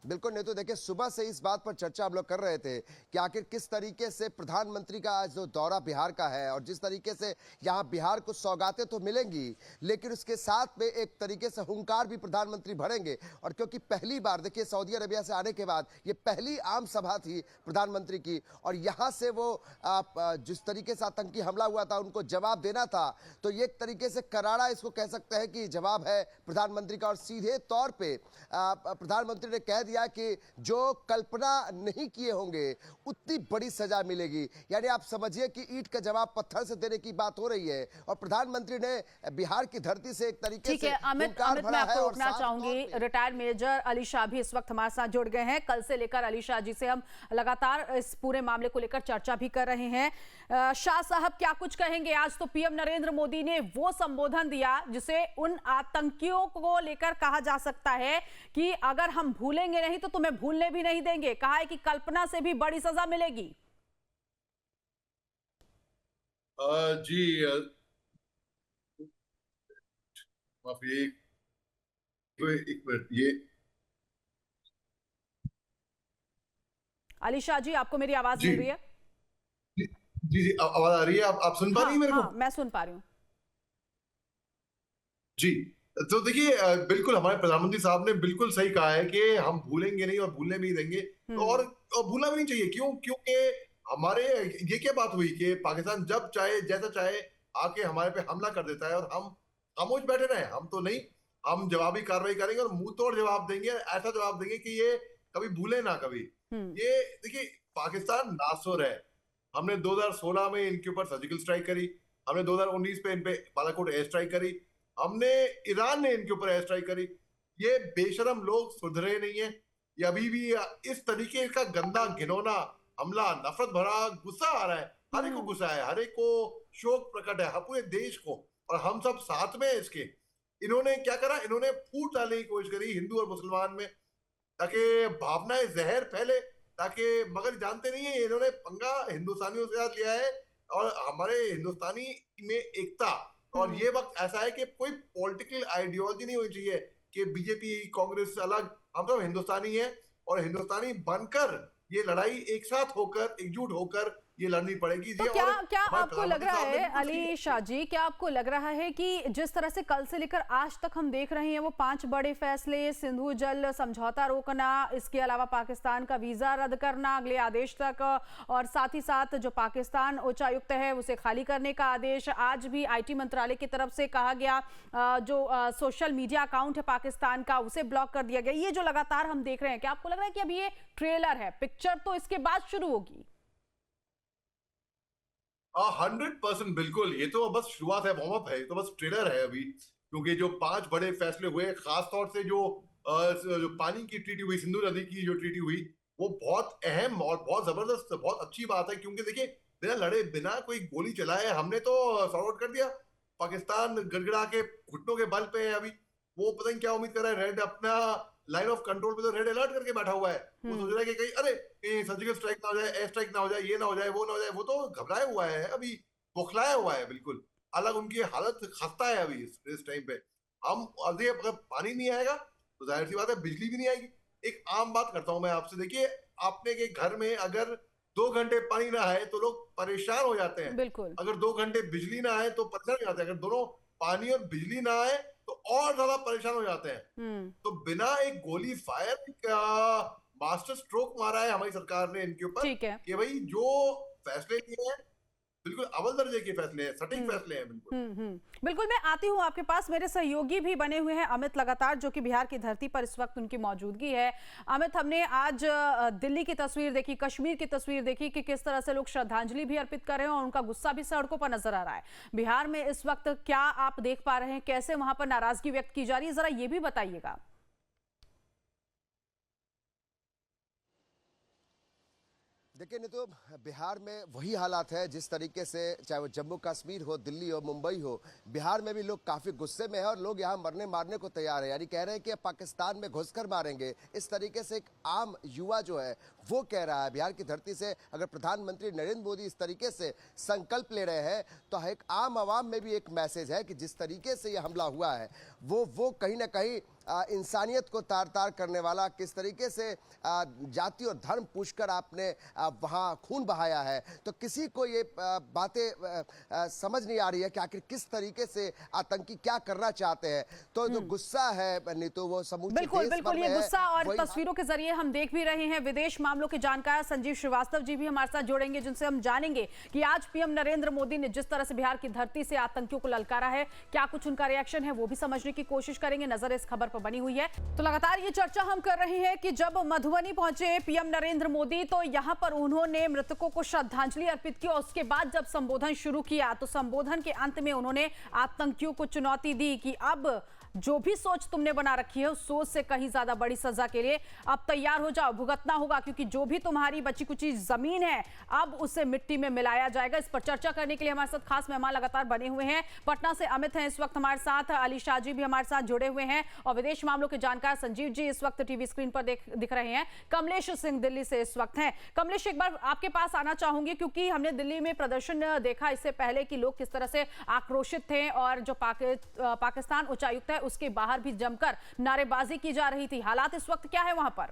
बिल्कुल नहीं तो देखिए, सुबह से इस बात पर चर्चा हम लोग कर रहे थे कि आखिर किस तरीके से प्रधानमंत्री का आज जो दौरा बिहार का है और जिस तरीके से यहाँ बिहार को सौगातें तो मिलेंगी, लेकिन उसके साथ में एक तरीके से हुंकार भी प्रधानमंत्री भरेंगे। और क्योंकि पहली बार देखिए सऊदी अरेबिया से आने के बाद ये पहली आम सभा थी प्रधानमंत्री की, और यहाँ से वो जिस तरीके से आतंकी हमला हुआ था उनको जवाब देना था, तो ये एक तरीके से करारा इसको कह सकते हैं कि जवाब है प्रधानमंत्री का। और सीधे तौर पे प्रधानमंत्री ने कह दिया कि जो कल्पना नहीं किए होंगे उतनी बड़ी सजा मिलेगी। यानी आप समझिए कि ईंट का जवाब पत्थर से देने की बात हो रही है। और प्रधानमंत्री ने बिहार की धरती से एक तरीके ठीक है अमित, मैं आपको रोकना चाहूंगी। रिटायर्ड मेजर अली शाह भी इस वक्त हमारे साथ जुड़ गए हैं। कल से लेकर अली शाह जी से हम लगातार इस पूरे मामले को लेकर चर्चा भी कर रहे हैं। शाह साहब क्या कुछ कहेंगे? आज तो पीएम नरेंद्र मोदी ने वो संबोधन दिया जिसे उन आतंकियों को लेकर कहा जा सकता है कि अगर हम भूलेंगे नहीं तो तुम्हें भूलने भी नहीं देंगे। कहा है कि कल्पना से भी बड़ी सजा मिलेगी। जी माफी, एक मिनट। ये अली शाह जी, आपको मेरी आवाज मिल रही है? जी जी जी, आवाज आ रही है? आप सुन पा रही हैं मेरे को? मैं सुन पा रही हूँ जी। तो देखिए, बिल्कुल हमारे प्रधानमंत्री साहब ने बिल्कुल सही कहा है कि हम भूलेंगे नहीं और भूलने भी नहीं देंगे। तो और भूलना भी नहीं चाहिए। क्यों? क्योंकि हमारे ये क्या बात हुई कि पाकिस्तान जब चाहे जैसा चाहे आके हमारे पे हमला कर देता है और हम खामोश बैठे रहे? हम तो नहीं, हम जवाबी कार्रवाई करेंगे और मुंह तोड़ जवाब देंगे। ऐसा जवाब देंगे कि ये कभी भूले ना कभी। ये देखिए, पाकिस्तान नासुर है। हमने 2016 में इनके ऊपर सर्जिकल स्ट्राइक करी, हमने 2019 पे इन पे बालाकोट एयर स्ट्राइक करी, हमने ईरान ने इनके ऊपर एयर स्ट्राइक करी। ये बेशरम लोग सुधरे नहीं है। ये अभी भी इस तरीके का गंदा घिनौना हमला, नफरत भरा गुस्सा आ रहा है। हर एक को गुस्सा है, हर एक को शोक प्रकट है, पूरे देश को। और हम सब साथ में इसके। इन्होंने क्या करा? इन्होंने फूट डालने की कोशिश करी हिंदू और मुसलमान में, ताकि भावनाएं जहर फैले, ताकि मगर जानते नहीं है इन्होंने पंगा हिंदुस्तानियों के साथ लिया है और हमारे हिंदुस्तानी में एकता। और ये वक्त ऐसा है कि कोई पॉलिटिकल आइडियोलॉजी नहीं होनी चाहिए कि बीजेपी कांग्रेस अलग। हम सब हिंदुस्तानी हैं और हिंदुस्तानी बनकर ये लड़ाई एक साथ होकर, एकजुट होकर ये लड़नी पड़ेगी। तो क्या आपको लग रहा है अली शाह जी, क्या आपको लग रहा है कि जिस तरह से कल से लेकर आज तक हम देख रहे हैं वो 5 बड़े फैसले, सिंधु जल समझौता रोकना, इसके अलावा पाकिस्तान का वीजा रद्द करना अगले आदेश तक, और साथ ही साथ जो पाकिस्तान उच्चायुक्त है उसे खाली करने का आदेश, आज भी आईटी मंत्रालय की तरफ से कहा गया जो सोशल मीडिया अकाउंट है पाकिस्तान का उसे ब्लॉक कर दिया गया, ये जो लगातार हम देख रहे हैं, क्या आपको लग रहा है कि अभी ये ट्रेलर है, पिक्चर तो इसके बाद शुरू होगी? 100% बिल्कुल। ये तो बस शुरुआत है, वार्म अप है, तो बस ट्रेलर है अभी। क्योंकि जो 5 बड़े फैसले हुए, खास तौर से जो पानी की ट्रीटी हुई, सिंधु नदी की जो ट्रीटी हुई, वो बहुत अहम और बहुत जबरदस्त, बहुत अच्छी बात है। क्योंकि देखिए, बिना लड़े, बिना कोई गोली चलाए हमने तो सॉर्ट आउट कर दिया। पाकिस्तान गड़गड़ा के घुटनों के बल पे है अभी। वो पता नहीं क्या उम्मीद कर रहा है। रेड अपना लाइन ऑफ कंट्रोल पे तो रेड अलर्ट करके बैठा हुआ है। वो सोच रहा है कि कहीं अरे सर्जिकल स्ट्राइक ना हो जाए, एयर स्ट्राइक ना हो जाए, ये ना हो जाए, वो ना हो जाए। वो तो घबराया हुआ है अभी, बौखलाया हुआ है बिल्कुल। अलग उनकी हालत खस्ता है अभी इस टाइम पे। हम अभी अगर पानी नहीं आएगा तो जाहिर सी बात है बिजली भी नहीं आएगी। एक आम बात करता हूं मैं आपसे। देखिए, आपने के घर में अगर 2 घंटे पानी ना आए तो लोग परेशान हो जाते हैं। बिल्कुल। अगर 2 घंटे बिजली ना आए तो परेशान हो जाते हैं। अगर दोनों पानी और बिजली ना आए तो और ज्यादा परेशान हो जाते हैं। तो बिना एक गोली फायर का मास्टर स्ट्रोक मारा है हमारी सरकार ने इनके ऊपर ठीक है। कि भाई जो फैसले लिए हैं बिल्कुल अव्वल दर्जे के फैसले हैं, सटीक फैसले हैं बिल्कुल। बिल्कुल, मैं आती हूँ आपके पास। मेरे सहयोगी भी बने हुए हैं अमित लगातार, जो कि बिहार की धरती पर इस वक्त उनकी मौजूदगी है। अमित, हमने आज दिल्ली की तस्वीर देखी, कश्मीर की तस्वीर देखी कि किस तरह से लोग श्रद्धांजलि भी अर्पित कर रहे हैं और उनका गुस्सा भी सड़कों पर नजर आ रहा है। बिहार में इस वक्त क्या आप देख पा रहे हैं? कैसे वहां पर नाराजगी व्यक्त की जा रही है, जरा ये भी बताइएगा। देखिए, नहीं तो बिहार में वही हालात है जिस तरीके से, चाहे वो जम्मू कश्मीर हो, दिल्ली हो, मुंबई हो, बिहार में भी लोग काफ़ी गुस्से में हैं और लोग यहाँ मरने मारने को तैयार है। यानी कह रहे हैं कि पाकिस्तान में घुसकर मारेंगे, इस तरीके से एक आम युवा जो है वो कह रहा है। बिहार की धरती से अगर प्रधानमंत्री नरेंद्र मोदी इस तरीके से संकल्प ले रहे हैं तो एक आम आवाम में भी एक मैसेज है कि जिस तरीके से ये हमला हुआ है वो कहीं ना कहीं इंसानियत को तार तार करने वाला, किस तरीके से जाति और धर्म पूछकर आपने वहाँ खून बहाया है, तो किसी को ये बातें समझ नहीं आ रही है कि आखिर किस तरीके से आतंकी क्या करना चाहते हैं। तो जो गुस्सा है नीतू, वो समूचे बिल्कुल देश भर बिल्कुल में ये है। गुस्सा और तस्वीरों के जरिए हम देख भी रहे हैं। विदेश मामलों के जानकार संजीव श्रीवास्तव जी भी हमारे साथ जोड़ेंगे, जिनसे हम जानेंगे कि आज पीएम नरेंद्र मोदी ने जिस तरह से बिहार की धरती से आतंकियों को ललकारा है, क्या कुछ उनका रिएक्शन है, वो भी समझने की कोशिश करेंगे। नजर इस खबर पर बनी हुई है। तो लगातार ये चर्चा हम कर रहे हैं कि जब मधुबनी पहुंचे पीएम नरेंद्र मोदी, तो यहां पर उन्होंने मृतकों को श्रद्धांजलि अर्पित की। और उसके बाद जब संबोधन शुरू किया, तो संबोधन के अंत में उन्होंने आतंकियों को चुनौती दी कि अब जो भी सोच तुमने बना रखी है, उस सोच से कहीं ज्यादा बड़ी सजा के लिए अब तैयार हो जाओ, भुगतना होगा, क्योंकि जो भी तुम्हारी बची कुची जमीन है अब उसे मिट्टी में मिलाया जाएगा। इस पर चर्चा करने के लिए हमारे साथ खास मेहमान लगातार बने हुए हैं। पटना से अमित हैं इस वक्त हमारे साथ, अली शाह जी भी हमारे साथ जुड़े हुए हैं, और विदेश मामलों के जानकार संजीव जी इस वक्त टीवी स्क्रीन पर दिख रहे हैं। कमलेश सिंह दिल्ली से इस वक्त हैं। कमलेश, एक बार आपके पास आना चाहूंगी, क्योंकि हमने दिल्ली में प्रदर्शन देखा इससे पहले कि लोग किस तरह से आक्रोशित थे, और जो पाकिस्तान उच्चायुक्त है उसके बाहर भी जमकर नारेबाजी की जा रही थी। हालात इस वक्त क्या है वहां पर?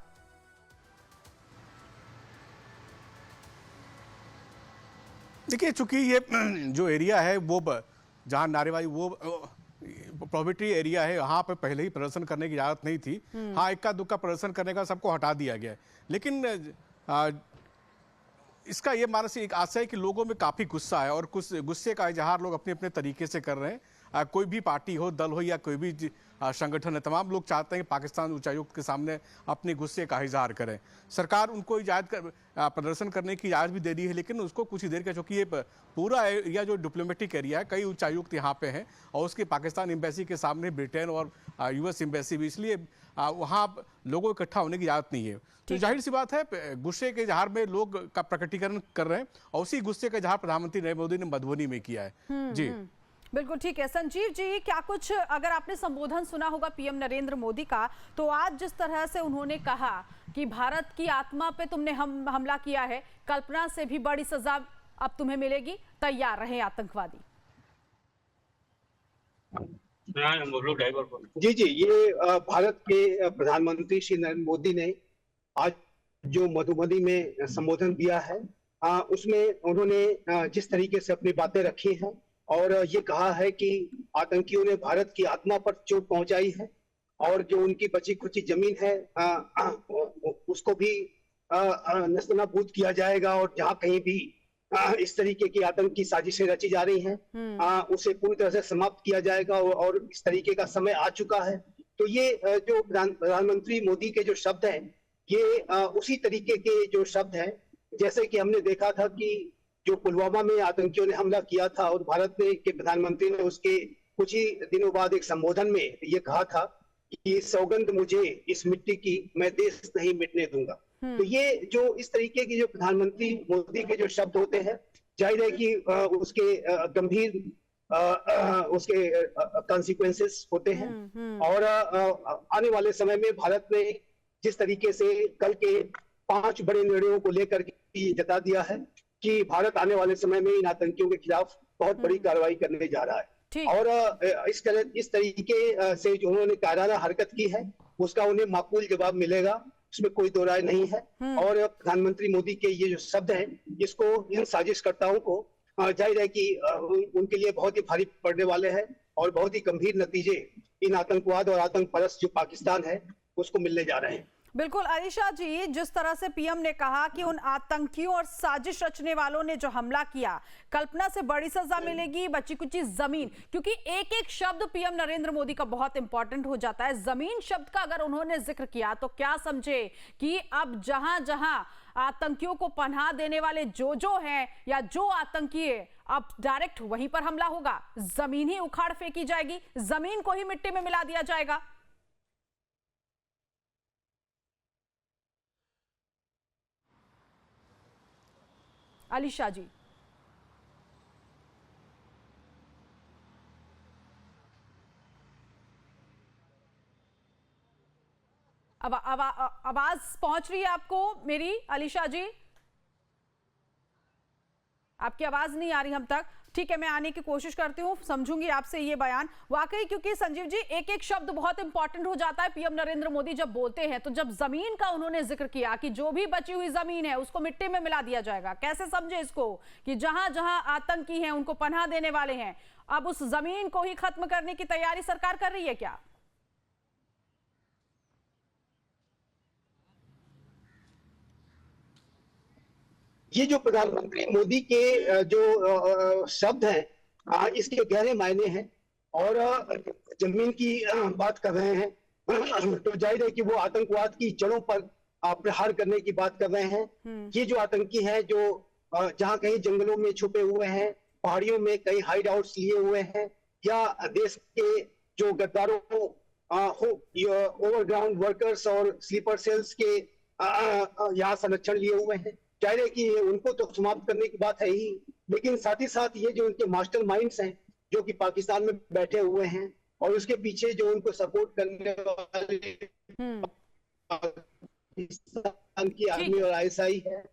देखिए, चूंकि ये जो एरिया है वो जहां नारेबाजी, वो प्रोहिबिटरी एरिया है, यहाँ पे पहले ही प्रदर्शन करने की इजाजत नहीं थी। हाँ, इक्का दुक्का प्रदर्शन करने का सबको हटा दिया गया है, लेकिन इसका ये मानसिक आशय है कि लोगों में काफी गुस्सा है, और कुछ गुस्से का इजहार लोग अपने अपने तरीके से कर रहे हैं। कोई भी पार्टी हो, दल हो, या कोई भी संगठन है, तमाम लोग चाहते हैं कि पाकिस्तान उच्चायुक्त के सामने अपने गुस्से का इजहार करें। सरकार उनको प्रदर्शन करने की इजाज़त भी दे दी है, लेकिन उसको कुछ ही देर का, चूंकि ये पूरा एरिया जो डिप्लोमेटिक एरिया है, कई उच्चायुक्त यहाँ पे हैं, और उसके पाकिस्तान एम्बेसी के सामने ब्रिटेन और यूएस एम्बेसी भी, इसलिए वहाँ लोगों को इकट्ठा होने की इजाज़त नहीं है। तो जाहिर सी बात है, गुस्से के इजहार में लोग का प्रकटीकरण कर रहे हैं, और उसी गुस्से का इजहार प्रधानमंत्री नरेंद्र मोदी ने मधुबनी में किया है। जी बिल्कुल ठीक है। संजीव जी, क्या कुछ, अगर आपने संबोधन सुना होगा पीएम नरेंद्र मोदी का, तो आज जिस तरह से उन्होंने कहा कि भारत की आत्मा पे तुमने हमला किया है, कल्पना से भी बड़ी सजा अब तुम्हें मिलेगी, तैयार रहे आतंकवादी। जी जी, ये भारत के प्रधानमंत्री श्री नरेंद्र मोदी ने आज जो मधुबनी में संबोधन दिया है, उसमें उन्होंने जिस तरीके से अपनी बातें रखी हैं, और ये कहा है कि आतंकियों ने भारत की आत्मा पर चोट पहुंचाई है, और जो उनकी बची खुची जमीन है उसको भी नस्तनाबूद किया जाएगा, और जहां कहीं भी इस तरीके की आतंकी साजिशें रची जा रही हैं उसे पूरी तरह से समाप्त किया जाएगा, और इस तरीके का समय आ चुका है। तो ये जो प्रधानमंत्री मोदी के जो शब्द हैं, ये उसी तरीके के जो शब्द हैं, जैसे कि हमने देखा था कि जो पुलवामा में आतंकियों ने हमला किया था, और भारत के प्रधानमंत्री ने उसके कुछ ही दिनों बाद एक संबोधन में ये कहा था कि सौगंध मुझे इस मिट्टी की, मैं देश नहीं मिटने दूंगा। तो ये जो इस तरीके की जो प्रधानमंत्री मोदी के जो शब्द होते हैं, जाहिर है कि उसके गंभीर उसके कॉन्सिक्वेंसेस होते हैं, और आने वाले समय में भारत ने जिस तरीके से कल के 5 बड़े निर्णयों को लेकर के जता दिया है कि भारत आने वाले समय में इन आतंकियों के खिलाफ बहुत बड़ी कार्रवाई करने जा रहा है, और इस तरीके से जो उन्होंने कायराना हरकत की है, उसका उन्हें माकूल जवाब मिलेगा, उसमें कोई दो राय नहीं है। और प्रधानमंत्री मोदी के ये जो शब्द हैं, इसको इन साजिशकर्ताओं को जाहिर है कि उनके लिए बहुत ही भारी पड़ने वाले हैं, और बहुत ही गंभीर नतीजे इन आतंकवाद और आतंक परस्त जो पाकिस्तान है उसको मिलने जा रहे हैं। बिल्कुल अली शाह जी, जिस तरह से पीएम ने कहा कि उन आतंकियों और साजिश रचने वालों ने जो हमला किया, कल्पना से बड़ी सजा मिलेगी, बची कुची जमीन, क्योंकि एक एक शब्द पीएम नरेंद्र मोदी का बहुत इंपॉर्टेंट हो जाता है। जमीन शब्द का अगर उन्होंने जिक्र किया, तो क्या समझे कि अब जहां जहां आतंकियों को पनाह देने वाले जो हैं, या जो आतंकी है, अब डायरेक्ट वहीं पर हमला होगा, जमीन ही उखाड़ फेंकी जाएगी, जमीन को ही मिट्टी में मिला दिया जाएगा। अली शाह जी, अब आवाज पहुंच रही है आपको मेरी? अली शाह जी, आपकी आवाज नहीं आ रही हम तक। ठीक है, मैं आने की कोशिश करती हूँ, समझूंगी आपसे ये बयान वाकई, क्योंकि संजीव जी एक एक शब्द बहुत इंपॉर्टेंट हो जाता है। पीएम नरेंद्र मोदी जब बोलते हैं तो जब जमीन का उन्होंने जिक्र किया कि जो भी बची हुई जमीन है उसको मिट्टी में मिला दिया जाएगा, कैसे समझे इसको कि जहां जहां आतंकी हैं उनको पनाह देने वाले हैं, अब उस जमीन को ही खत्म करने की तैयारी सरकार कर रही है क्या? ये जो प्रधानमंत्री मोदी के जो शब्द हैं, इसके गहरे मायने हैं। और जमीन की बात कर रहे हैं तो जाहिर है कि वो आतंकवाद की जड़ों पर प्रहार करने की बात कर रहे हैं। ये जो आतंकी हैं, जो जहां कहीं जंगलों में छुपे हुए हैं, पहाड़ियों में कहीं हाइड आउट्स लिए हुए हैं, या देश के जो गद्दारों ओवरग्राउंड वर्कर्स और स्लीपर सेल्स के यहाँ संरक्षण लिए हुए हैं, जाहिर है कि उनको तो समाप्त करने की बात है ही। लेकिन साथ ही साथ ये जो उनके मास्टर माइंड्स हैं जो कि पाकिस्तान में बैठे हुए हैं, और उसके पीछे जो उनको सपोर्ट करने वाले पाकिस्तान की आर्मी और आईएसआई है।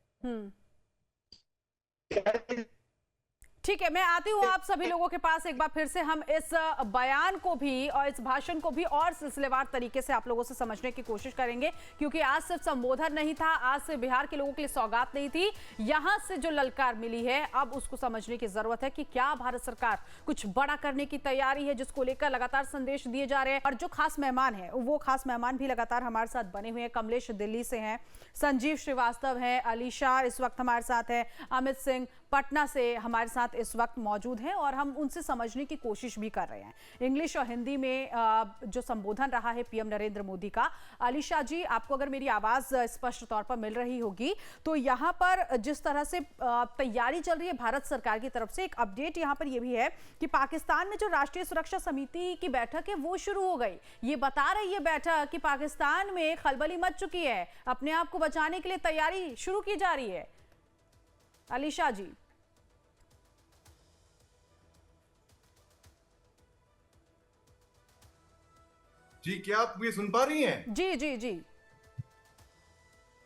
ठीक है, मैं आती हूँ आप सभी लोगों के पास एक बार फिर से। हम इस बयान को भी और इस भाषण को भी और सिलसिलेवार तरीके से आप लोगों से समझने की कोशिश करेंगे, क्योंकि आज सिर्फ संबोधन नहीं था, आज से बिहार के लोगों के लिए सौगात नहीं थी, यहां से जो ललकार मिली है अब उसको समझने की जरूरत है कि क्या भारत सरकार कुछ बड़ा करने की तैयारी है, जिसको लेकर लगातार संदेश दिए जा रहे हैं। और जो खास मेहमान है वो खास मेहमान भी लगातार हमारे साथ बने हुए हैं। कमलेश दिल्ली से हैं, संजीव श्रीवास्तव है, अली शाह इस वक्त हमारे साथ है, अमित सिंह पटना से हमारे साथ इस वक्त मौजूद हैं और हम उनसे समझने की कोशिश भी कर रहे हैं। इंग्लिश और हिंदी में जो संबोधन रहा है पीएम नरेंद्र मोदी का। अली शाह जी, आपको अगर मेरी आवाज स्पष्ट तौर पर मिल रही होगी तो यहाँ पर जिस तरह से तैयारी चल रही है भारत सरकार की तरफ से, एक अपडेट यहाँ पर यह भी है कि पाकिस्तान में जो राष्ट्रीय सुरक्षा समिति की बैठक है वो शुरू हो गई। ये बता रही है बैठक कि पाकिस्तान में खलबली मच चुकी है, अपने आप को बचाने के लिए तैयारी शुरू की जा रही है। अली शाह जी। जी, क्या आप ये सुन पा रही हैं? जी जी जी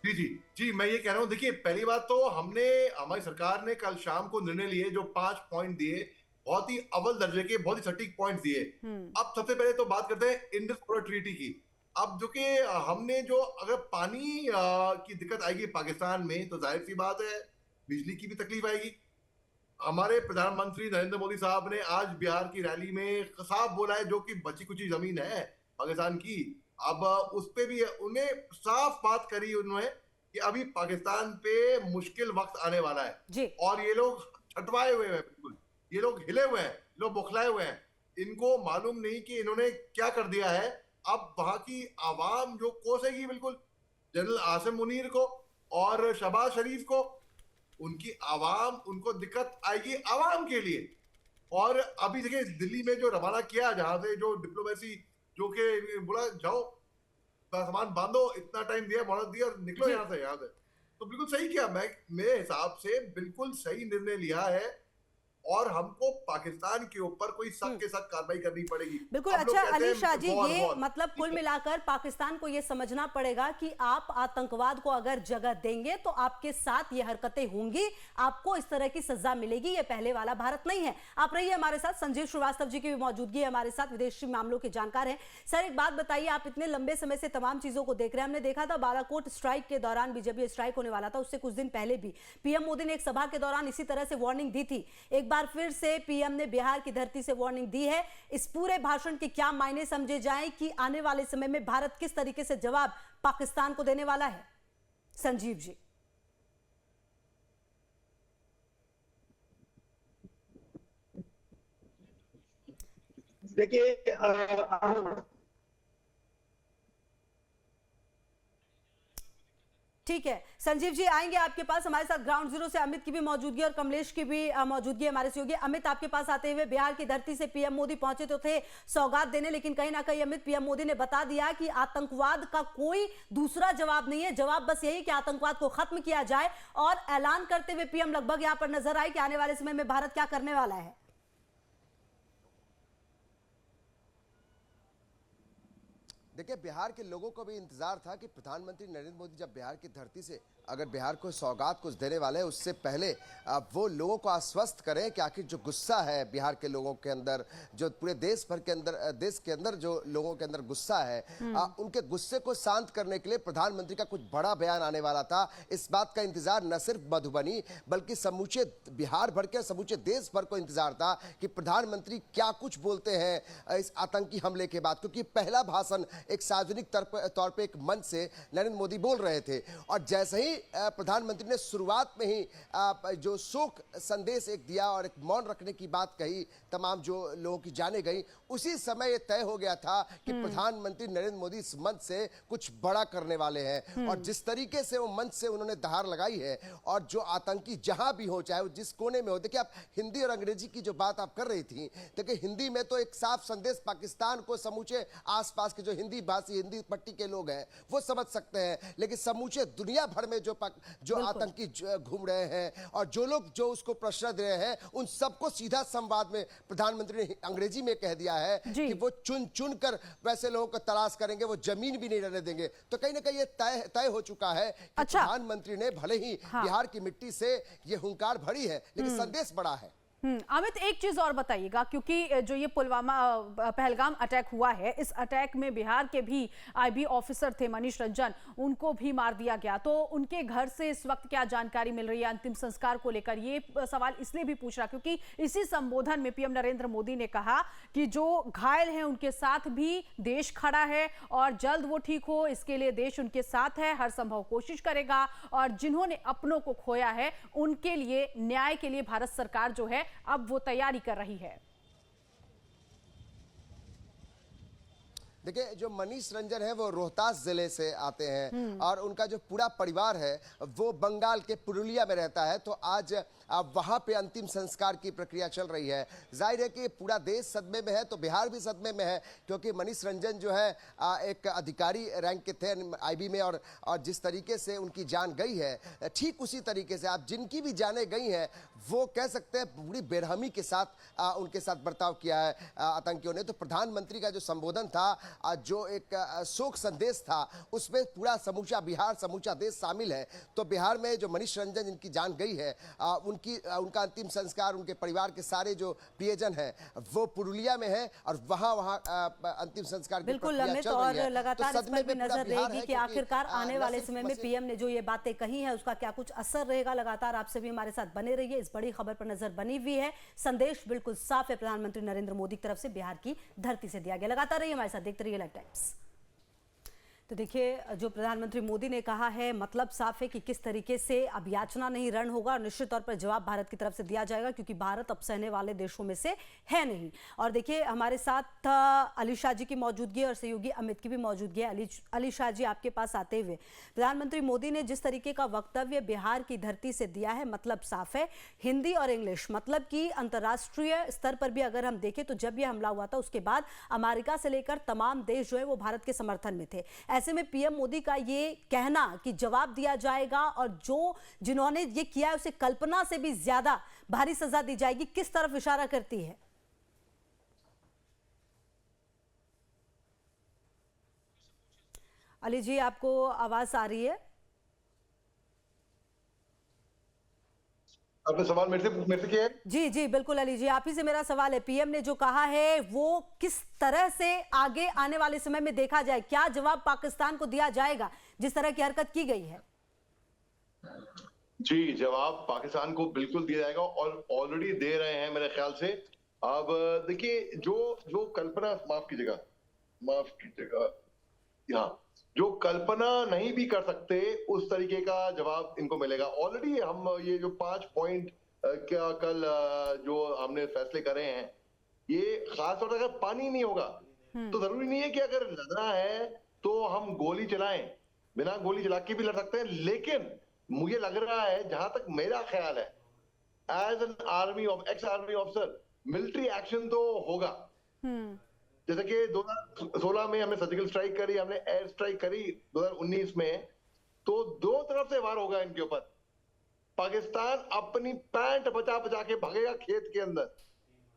जी जी जी, मैं ये कह रहा हूँ, देखिए पहली बात तो हमारी सरकार ने कल शाम को निर्णय लिए, जो 5 पॉइंट दिए, बहुत ही अव्वल दर्जे के, बहुत ही सटीक पॉइंट दिए। अब सबसे पहले तो बात करते हैं इंडस वाटर ट्रीटी की। अब जो कि हमने जो अगर पानी की दिक्कत आएगी पाकिस्तान में तो जाहिर सी बात है बिजली की भी तकलीफ आएगी। हमारे प्रधानमंत्री नरेंद्र मोदी साहब ने आज बिहार की रैली में साफ बोला है, जो कि बची कुची जमीन है पाकिस्तान की, अब उस पे भी उन्हें साफ बात करी उन्होंने कि अभी पाकिस्तान पे मुश्किल वक्त आने वाला है जी। और ये लोग छटवाए हुए हैं, बिल्कुल ये लोग हिले हुए हैं, लोग बौखलाए हुए हैं, इनको मालूम नहीं कि इन्होंने क्या कर दिया है। अब वहां की आवाम जो कोसेगी बिल्कुल जनरल आसिम मुनीर को और शहबाज शरीफ को, उनकी आवाम, उनको दिक्कत आएगी आवाम के लिए। और अभी देखिए दिल्ली में जो रवाना किया, जहां से जो डिप्लोमेसी जो के बोला जाओ सामान बांधो, इतना टाइम दिया, मोहलत दिया और निकलो यहाँ से, तो बिल्कुल सही किया। मेरे हिसाब से बिल्कुल सही निर्णय लिया है और हमको पाकिस्तान के ऊपर कोई सख्त के सख्त कार्रवाई करनी पड़ेगी। बिल्कुल। अच्छा अली शाह जी, ये मतलब कुल मिलाकर पाकिस्तान को ये समझना पड़ेगा कि आप आतंकवाद को अगर जगह देंगे तो आपके साथ ये हरकतें होंगी, आपको इस तरह की सजा मिलेगी। ये पहले वाला भारत नहीं है। आप रहिए हमारे साथ, संजीव श्रीवास्तव जी की भी मौजूदगी है हमारे साथ, विदेशी मामलों के जानकार हैं। सर एक बात बताइए, आप इतने लंबे समय से तमाम चीजों को देख रहे हैं, हमने देखा था बालाकोट स्ट्राइक के दौरान भी, जब ये स्ट्राइक होने वाला था उससे कुछ दिन पहले भी पीएम मोदी ने एक सभा के दौरान इसी तरह से वार्निंग दी थी। एक बार फिर से पीएम ने बिहार की धरती से वार्निंग दी है। इस पूरे भाषण के क्या मायने समझे जाएं कि आने वाले समय में भारत किस तरीके से जवाब पाकिस्तान को देने वाला है? संजीव जी। देखिए ठीक है संजीव जी, आएंगे आपके पास। हमारे साथ ग्राउंड जीरो से अमित की भी मौजूदगी और कमलेश की भी मौजूदगी हमारे से होगी। अमित, आपके पास आते हुए, बिहार की धरती से पीएम मोदी पहुंचे तो थे सौगात देने, लेकिन कहीं ना कहीं अमित पीएम मोदी ने बता दिया कि आतंकवाद का कोई दूसरा जवाब नहीं है, जवाब बस यही कि आतंकवाद को खत्म किया जाए। और ऐलान करते हुए पीएम लगभग यहां पर नजर आए कि आने वाले समय में भारत क्या करने वाला है। देखिए, बिहार के लोगों को भी इंतजार था कि प्रधानमंत्री नरेंद्र मोदी जब बिहार की धरती से अगर बिहार को सौगात कुछ देने वाले हैं, उससे पहले वो लोगों को आश्वस्त करें कि आखिर जो गुस्सा है बिहार के लोगों के अंदर, जो पूरे देश भर के अंदर, देश के अंदर जो लोगों के अंदर गुस्सा है, उनके गुस्से को शांत करने के लिए प्रधानमंत्री का कुछ बड़ा बयान आने वाला था। इस बात का इंतजार न सिर्फ मधुबनी बल्कि समूचे बिहार भर के, समूचे देश भर को इंतजार था कि प्रधानमंत्री क्या कुछ बोलते हैं इस आतंकी हमले के बाद, क्योंकि पहला भाषण एक सार्वजनिक तौर पे एक मंच से नरेंद्र मोदी बोल रहे थे और जैसे ही प्रधानमंत्री ने शुरुआत में ही जो शोक संदेश एक दिया और एक मौन रखने की बात कही, तमाम जो लोगों की जाने गई, उसी समय ये तय हो गया था कि प्रधानमंत्री नरेंद्र मोदी इस मंच से कुछ बड़ा करने वाले हैं। और जिस तरीके से वो मंच से उन्होंने दहाड़ लगाई है और जो आतंकी जहां भी हो, चाहे वो जिस कोने में हो, देखिए आप हिंदी और अंग्रेजी की जो बात आप कर रही थी, देखिए हिंदी में तो एक साफ संदेश पाकिस्तान को, समूचे आसपास के जो हिंदी भाषी, हिंदी पट्टी के लोग हैं वो समझ सकते हैं, लेकिन समूचे दुनिया भर में जो आतंकी घूम रहे हैं और जो लोग जो उसको प्रश्रय दे रहे हैं, उन सबको सीधा संवाद में प्रधानमंत्री ने अंग्रेजी में कह दिया है कि वो चुन चुन कर वैसे लोगों को तलाश करेंगे, वो जमीन भी नहीं रहने देंगे। तो कहीं ना कहीं ये तय हो चुका है कि प्रधानमंत्री ने भले ही बिहार की मिट्टी से ये हुंकार भरी है, लेकिन संदेश बड़ा है। अमित, एक चीज और बताइएगा, क्योंकि जो ये पुलवामा पहलगाम अटैक हुआ है, इस अटैक में बिहार के भी आईबी ऑफिसर थे मनीष रंजन, उनको भी मार दिया गया। तो उनके घर से इस वक्त क्या जानकारी मिल रही है अंतिम संस्कार को लेकर? ये सवाल इसलिए भी पूछ रहा क्योंकि इसी संबोधन में पीएम नरेंद्र मोदी ने कहा कि जो घायल हैं उनके साथ भी देश खड़ा है और जल्द वो ठीक हो, इसके लिए देश उनके साथ है, हर संभव कोशिश करेगा। और जिन्होंने अपनों को खोया है उनके लिए न्याय के लिए भारत सरकार जो है अब वो तैयारी कर रही है। देखिए, जो मनीष रंजन है वो रोहतास जिले से आते हैं और उनका जो पूरा परिवार है वो बंगाल के पुरुलिया में रहता है। तो आज वहां पे अंतिम संस्कार की प्रक्रिया चल रही है। जाहिर है कि पूरा देश सदमे में है, तो बिहार भी सदमे में है, क्योंकि मनीष रंजन जो है एक अधिकारी रैंक के थे आईबी में और जिस तरीके से उनकी जान गई है, ठीक उसी तरीके से आप जिनकी भी जाने गई हैं वो कह सकते हैं पूरी बेरहमी के साथ उनके साथ बर्ताव किया है आतंकियों ने। तो प्रधानमंत्री का जो संबोधन था, जो एक शोक संदेश था, उसमें पूरा समूचा बिहार, समूचा देश शामिल है। तो बिहार में जो मनीष रंजन जिनकी जान गई है, उनका अंतिम संस्कार, उनके परिवार के सारे जो प्रियजन हैं वो पुरुलिया में है और वहां अंतिम संस्कार की बिल्कुल प्रक्रिया अमित, चल रही है। और लगातार इस पर भी नजर रहेगी कि आखिरकार आने वाले समय में में पीएम ने जो ये बातें कही हैं उसका क्या कुछ असर रहेगा। लगातार आपसे भी हमारे साथ बने रहिए, इस बड़ी खबर पर नजर बनी हुई है। संदेश बिल्कुल साफ है, प्रधानमंत्री नरेंद्र मोदी की तरफ से बिहार की धरती से दिया गया। लगातार रहिए हमारे साथ, देखते रहिए लाइव टाइम्स। तो देखिए, जो प्रधानमंत्री मोदी ने कहा है मतलब साफ है कि किस तरीके से अब याचना नहीं रण होगा और निश्चित तौर पर जवाब भारत की तरफ से दिया जाएगा, क्योंकि भारत अब सहने वाले देशों में से है नहीं। और देखिए, हमारे साथ अली शाह जी की मौजूदगी और सहयोगी अमित की भी मौजूदगी है। अली शाह जी, आपके पास आते हुए प्रधानमंत्री मोदी ने जिस तरीके का वक्तव्य बिहार की धरती से दिया है, मतलब साफ है, हिंदी और इंग्लिश, मतलब कि अंतर्राष्ट्रीय स्तर पर भी अगर हम देखें तो जब यह हमला हुआ था उसके बाद अमेरिका से लेकर तमाम देश जो है वो भारत के समर्थन में थे। ऐसे में पीएम मोदी का ये कहना कि जवाब दिया जाएगा और जिन्होंने ये किया है उसे कल्पना से भी ज्यादा भारी सजा दी जाएगी, किस तरफ इशारा करती है? अली जी, आपको आवाज आ रही है? आपने सवाल मेरे से किया है? जी बिल्कुल अली जी, आप ही से मेरा सवाल है। पीएम ने जो कहा है वो किस तरह से आगे आने वाले समय में देखा जाए, क्या जवाब पाकिस्तान को दिया जाएगा जिस तरह की हरकत की गई है? जी, जवाब पाकिस्तान को बिल्कुल दिया जाएगा और ऑलरेडी दे रहे हैं मेरे ख्याल से। अब देखिए, जो कल्पना, माफ कीजिएगा, यहाँ जो कल्पना नहीं भी कर सकते उस तरीके का जवाब इनको मिलेगा। ऑलरेडी हम ये जो 5 पॉइंट क्या कल जो हमने फैसले करे हैं, ये खासतौर पर अगर पानी नहीं होगा तो जरूरी नहीं है कि अगर लड़ना है तो हम गोली चलाएं, बिना गोली चला के भी लड़ सकते हैं। लेकिन मुझे लग रहा है, जहां तक मेरा ख्याल है, as an ex army officer, military action तो होगा। जैसे कि 2016 में हमने सर्जिकल स्ट्राइक करी, हमने एयर स्ट्राइक करी 2019 में, तो दो तरफ से वार होगा इनके ऊपर। पाकिस्तान अपनी पैंट बचा के भागेगा खेत के अंदर,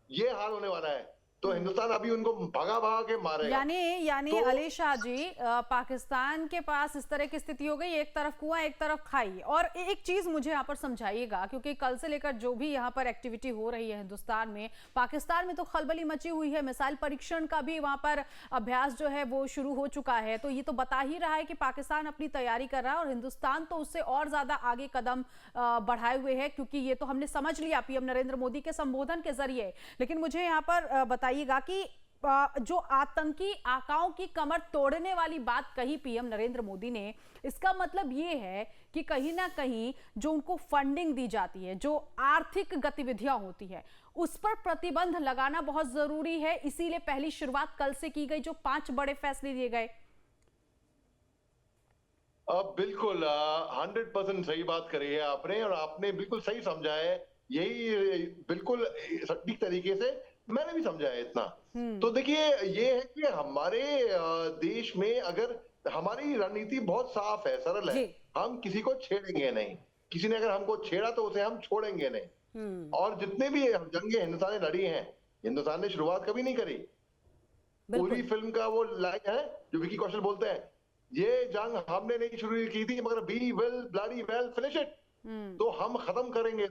ये हाल होने वाला है। तो हिंदुस्तान अभी उनको भागा भागा के मारेगा। यानी तो अली शाह जी, पाकिस्तान के पास इस तरह की स्थिति हो गई, एक तरफ कुआं एक तरफ खाई। और एक चीज मुझे यहाँ पर समझाइएगा, क्योंकि कल से लेकर जो भी यहाँ पर एक्टिविटी हो रही है हिंदुस्तान में, पाकिस्तान में तो खलबली मची हुई है। मिसाइल परीक्षण का भी वहां पर अभ्यास जो है वो शुरू हो चुका है। तो ये तो बता ही रहा है कि पाकिस्तान अपनी तैयारी कर रहा है और हिंदुस्तान तो उससे और ज्यादा आगे कदम बढ़ाए हुए है, क्योंकि ये तो हमने समझ लिया पीएम नरेंद्र मोदी के संबोधन के जरिए। लेकिन मुझे यहाँ पर बताइएगा कि जो आतंकी आकाओं की कमर तोड़ने वाली बात कही पीएम नरेंद्र मोदी ने, इसका मतलब ये है कि कहीं ना कहीं जो उनको फंडिंग दी जाती है, जो आर्थिक गतिविधियां होती है, उस पर प्रतिबंध लगाना बहुत जरूरी है। इसीलिए पहली शुरुआत कल से की गई, जो 5 बड़े फैसले लिए गए। बिल्कुल 100% सही बात करी है आपने, और आपने बिल्कुल सही समझा है। यही बिल्कुल सटीक तरीके से मैंने भी समझा है इतना। तो देखिए, ये है कि हमारे देश में अगर हमारी रणनीति बहुत साफ है, सरल है, हम किसी को छेड़ेंगे नहीं। किसी ने अगर हमको छेड़ा तो उसे हम छोड़ेंगे नहीं। और जितने भी जंगें हिंदुस्तान ने लड़ी हैं, हिंदुस्तान ने शुरुआत कभी नहीं करी। पूरी फिल्म का वो लाइन है जो विकी कौशल बोलते हैं, ये जंग हमने नहीं शुरू की थी, मगर we will bloody well finish it. तो हम खत्म करेंगे।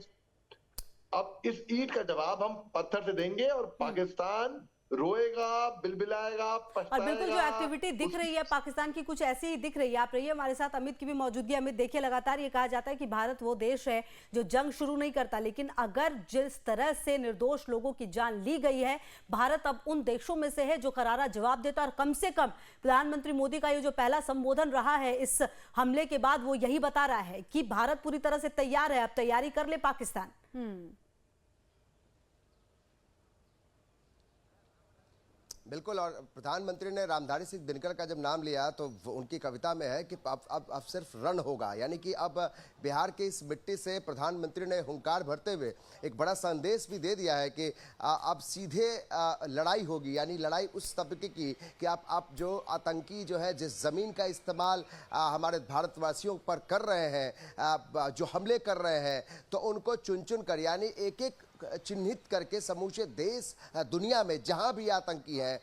अब इस ईंट का जवाब हम पत्थर से देंगे, और पाकिस्तान रोएगा, बिलबिलाएगा, पछताएगा। और बिल्कुल जो एक्टिविटी दिख रही है पाकिस्तान की, कुछ ऐसी ही दिख रही है। आप रहिए हमारे साथ, अमित की भी मौजूदगी। अमित, देखिए, लगातार ये कहा जाता है कि भारत वो देश है जो जंग शुरू नहीं करता, लेकिन अगर जिस तरह से निर्दोष लोगों की जान ली गई है, भारत अब उन देशों में से है जो करारा जवाब देता है। और कम से कम प्रधानमंत्री मोदी का ये जो पहला संबोधन रहा है इस हमले के बाद, वो यही बता रहा है कि भारत पूरी तरह से तैयार है, अब तैयारी कर ले पाकिस्तान। बिल्कुल। और प्रधानमंत्री ने रामधारी सिंह दिनकर का जब नाम लिया तो उनकी कविता में है कि अब सिर्फ रण होगा, यानी कि अब बिहार की इस मिट्टी से प्रधानमंत्री ने हुंकार भरते हुए एक बड़ा संदेश भी दे दिया है कि अब सीधे लड़ाई होगी। यानी लड़ाई उस तबके की कि आप जो आतंकी जो है, जिस ज़मीन का इस्तेमाल हमारे भारतवासियों पर कर रहे हैं, जो हमले कर रहे हैं, तो उनको चुन चुन कर, यानी एक एक चिन्हित करके समूचे देश दुनिया में जहां भी आतंकी हैं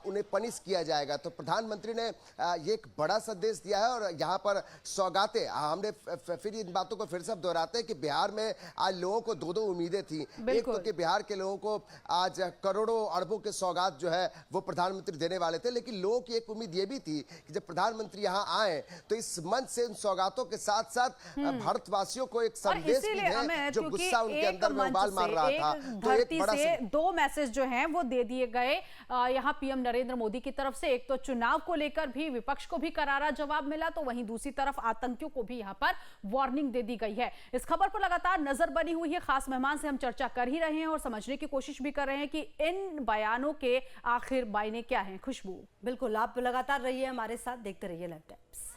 उन्हें पनिश किया जाएगा। तो प्रधानमंत्री ने ये एक बड़ा संदेश दिया है। और यहाँ पर सौगातें, हमने फिर इन बातों को फिर से दोहराते हैं कि बिहार में आज लोगों को 2-2 उम्मीदें थी। एक तो कि बिहार के लोगों को आज करोड़ों अरबों के सौगात जो है वो प्रधानमंत्री देने वाले थे, लेकिन लोगों की एक उम्मीद ये भी थी कि जब प्रधानमंत्री यहाँ आए तो इस मंच से इन सौगातों के साथ साथ भारतवासियों को एक संदेश भी दें, जो गुस्सा उनके अंदर में उबाल मार रहा था। तो धरती से 2 मैसेज जो हैं वो दे दिए गए यहाँ पीएम नरेंद्र मोदी की तरफ से। एक तो चुनाव को लेकर भी विपक्ष को भी करारा जवाब मिला, तो वहीं दूसरी तरफ आतंकियों को भी यहाँ पर वार्निंग दे दी गई है। इस खबर पर लगातार नजर बनी हुई है। खास मेहमान से हम चर्चा कर ही रहे हैं और समझने की कोशिश भी कर रहे हैं कि इन बयानों के आखिर मायने क्या हैं। खुशबू, बिल्कुल, आप लगातार रहिए हमारे साथ, देखते रहिए लाइव टाइम्स।